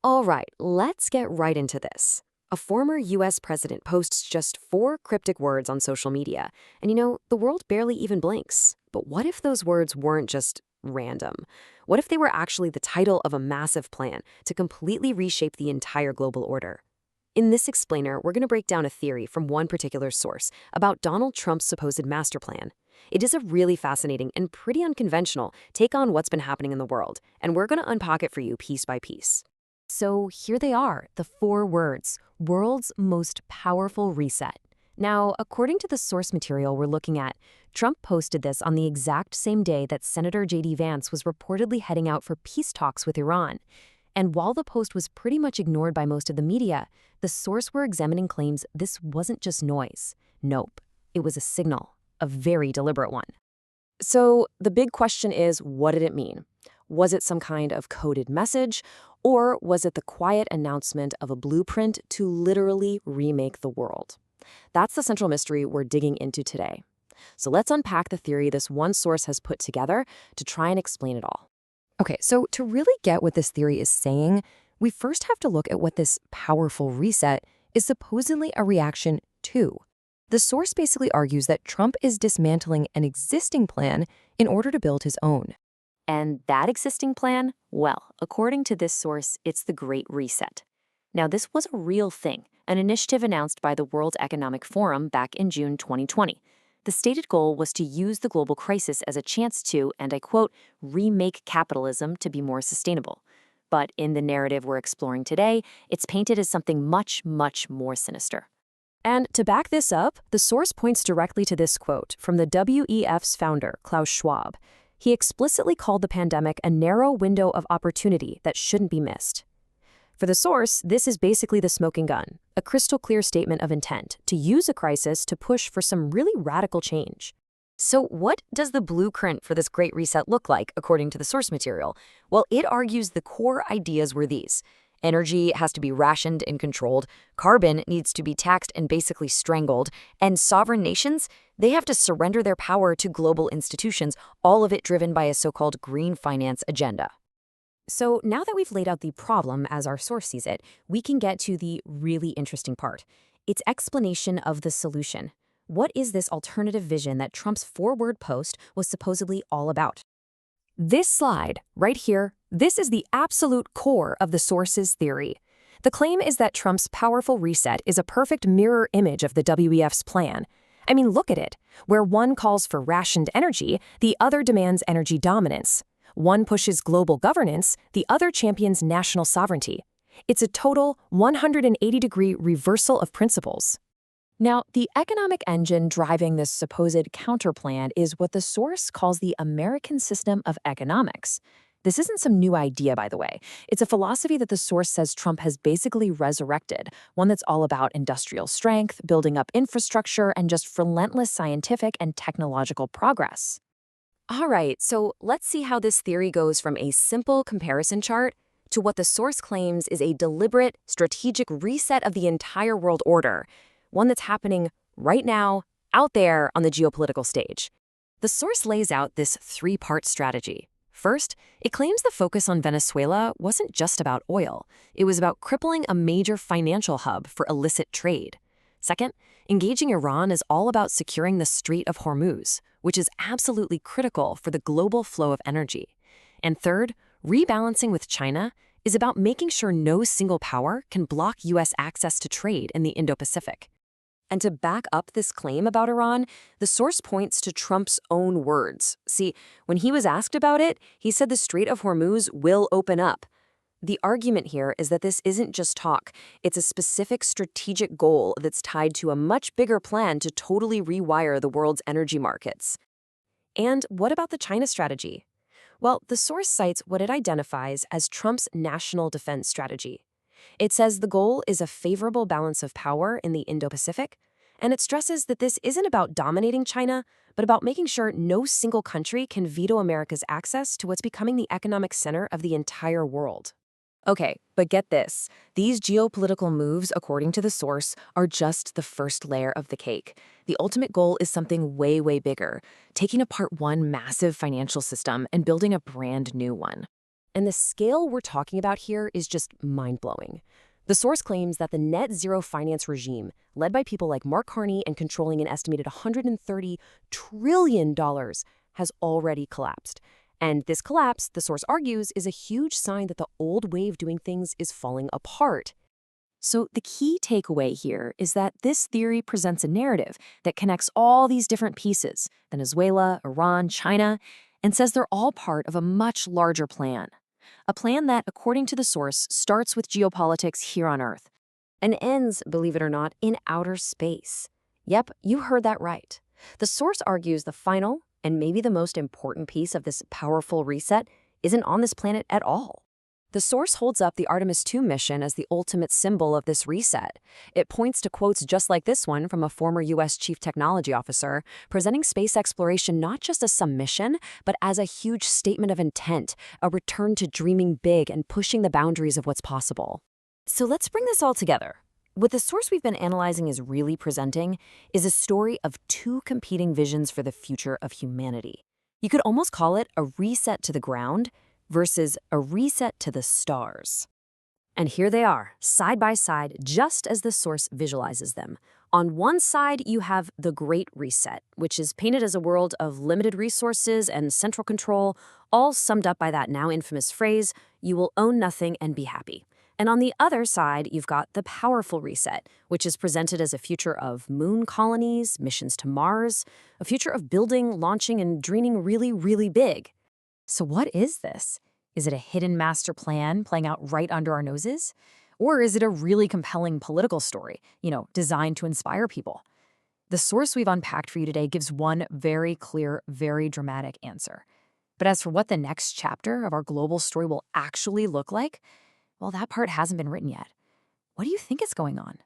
All right, let's get right into this. A former US president posts just 4 cryptic words on social media, and the world barely even blinks. But what if those words weren't just random? What if they were actually the title of a massive plan to completely reshape the entire global order? In this explainer, we're going to break down a theory from one particular source about Donald Trump's supposed master plan. It is a really fascinating and pretty unconventional take on what's been happening in the world, and we're going to unpack it for you piece by piece. So here they are, the 4 words, world's most powerful reset. Now, according to the source material we're looking at, Trump posted this on the exact same day that Senator JD Vance was reportedly heading out for peace talks with Iran. And while the post was pretty much ignored by most of the media, the source we're examining claims this wasn't just noise. Nope, it was a signal, a very deliberate one. So the big question is, what did it mean? Was it some kind of coded message, or was it the quiet announcement of a blueprint to literally remake the world? That's the central mystery we're digging into today. So let's unpack the theory this one source has put together to try and explain it all. Okay, so to really get what this theory is saying, we first have to look at what this powerful reset is supposedly a reaction to. The source basically argues that Trump is dismantling an existing plan in order to build his own. And that existing plan? Well, according to this source, it's the Great Reset. Now, this was a real thing, an initiative announced by the World Economic Forum back in June 2020. The stated goal was to use the global crisis as a chance to, and I quote, remake capitalism to be more sustainable. But in the narrative we're exploring today, it's painted as something much, much more sinister. And to back this up, the source points directly to this quote from the WEF's founder, Klaus Schwab. He explicitly called the pandemic a narrow window of opportunity that shouldn't be missed. For the source, this is basically the smoking gun, a crystal clear statement of intent to use a crisis to push for some really radical change. So what does the blueprint for this Great Reset look like, according to the source material? Well, it argues the core ideas were these. Energy has to be rationed and controlled, carbon needs to be taxed and basically strangled, and sovereign nations, they have to surrender their power to global institutions, all of it driven by a so-called green finance agenda. So now that we've laid out the problem as our source sees it, we can get to the really interesting part. Its explanation of the solution. What is this alternative vision that Trump's 4-word post was supposedly all about? This slide, right here, this is the absolute core of the source's theory. The claim is that Trump's powerful reset is a perfect mirror image of the WEF's plan. I mean, look at it. Where one calls for rationed energy, the other demands energy dominance. One pushes global governance, the other champions national sovereignty. It's a total 180-degree reversal of principles. Now, the economic engine driving this supposed counterplan is what the source calls the American system of economics. This isn't some new idea, by the way. It's a philosophy that the source says Trump has basically resurrected, one that's all about industrial strength, building up infrastructure, and just relentless scientific and technological progress. All right, so let's see how this theory goes from a simple comparison chart to what the source claims is a deliberate, strategic reset of the entire world order, one that's happening right now, out there on the geopolitical stage. The source lays out this 3-part strategy. First, it claims the focus on Venezuela wasn't just about oil. It was about crippling a major financial hub for illicit trade. Second, engaging Iran is all about securing the Strait of Hormuz, which is absolutely critical for the global flow of energy. And third, rebalancing with China is about making sure no single power can block U.S. access to trade in the Indo-Pacific. And to back up this claim about Iran, the source points to Trump's own words. See, when he was asked about it, he said the Strait of Hormuz will open up. The argument here is that this isn't just talk. It's a specific strategic goal that's tied to a much bigger plan to totally rewire the world's energy markets. And what about the China strategy? Well, the source cites what it identifies as Trump's national defense strategy. It says the goal is a favorable balance of power in the Indo-Pacific, and it stresses that this isn't about dominating China, but about making sure no single country can veto America's access to what's becoming the economic center of the entire world. Okay, but get this. These geopolitical moves, according to the source, are just the first layer of the cake. The ultimate goal is something way, way bigger, taking apart one massive financial system and building a brand new one. And the scale we're talking about here is just mind-blowing. The source claims that the net zero finance regime, led by people like Mark Carney and controlling an estimated $130 trillion, has already collapsed. And this collapse, the source argues, is a huge sign that the old way of doing things is falling apart. So the key takeaway here is that this theory presents a narrative that connects all these different pieces, Venezuela, Iran, China, and says they're all part of a much larger plan. A plan that, according to the source, starts with geopolitics here on Earth and ends, believe it or not, in outer space. Yep, you heard that right. The source argues the final, and maybe the most important piece of this powerful reset isn't on this planet at all. The source holds up the Artemis 2 mission as the ultimate symbol of this reset. It points to quotes just like this one from a former U.S. chief technology officer, presenting space exploration not just as some mission, but as a huge statement of intent, a return to dreaming big and pushing the boundaries of what's possible. So let's bring this all together. What the source we've been analyzing is really presenting is a story of two competing visions for the future of humanity. You could almost call it a reset to the ground versus a reset to the stars. And here they are, side by side, just as the source visualizes them. On one side, you have the Great Reset, which is painted as a world of limited resources and central control, all summed up by that now infamous phrase, "You will own nothing and be happy." And on the other side, you've got the Powerful Reset, which is presented as a future of moon colonies, missions to Mars, a future of building, launching, and dreaming really, really big. So what is this? Is it a hidden master plan playing out right under our noses? Or is it a really compelling political story, designed to inspire people? The source we've unpacked for you today gives one very clear, very dramatic answer. But as for what the next chapter of our global story will actually look like, well, that part hasn't been written yet. What do you think is going on?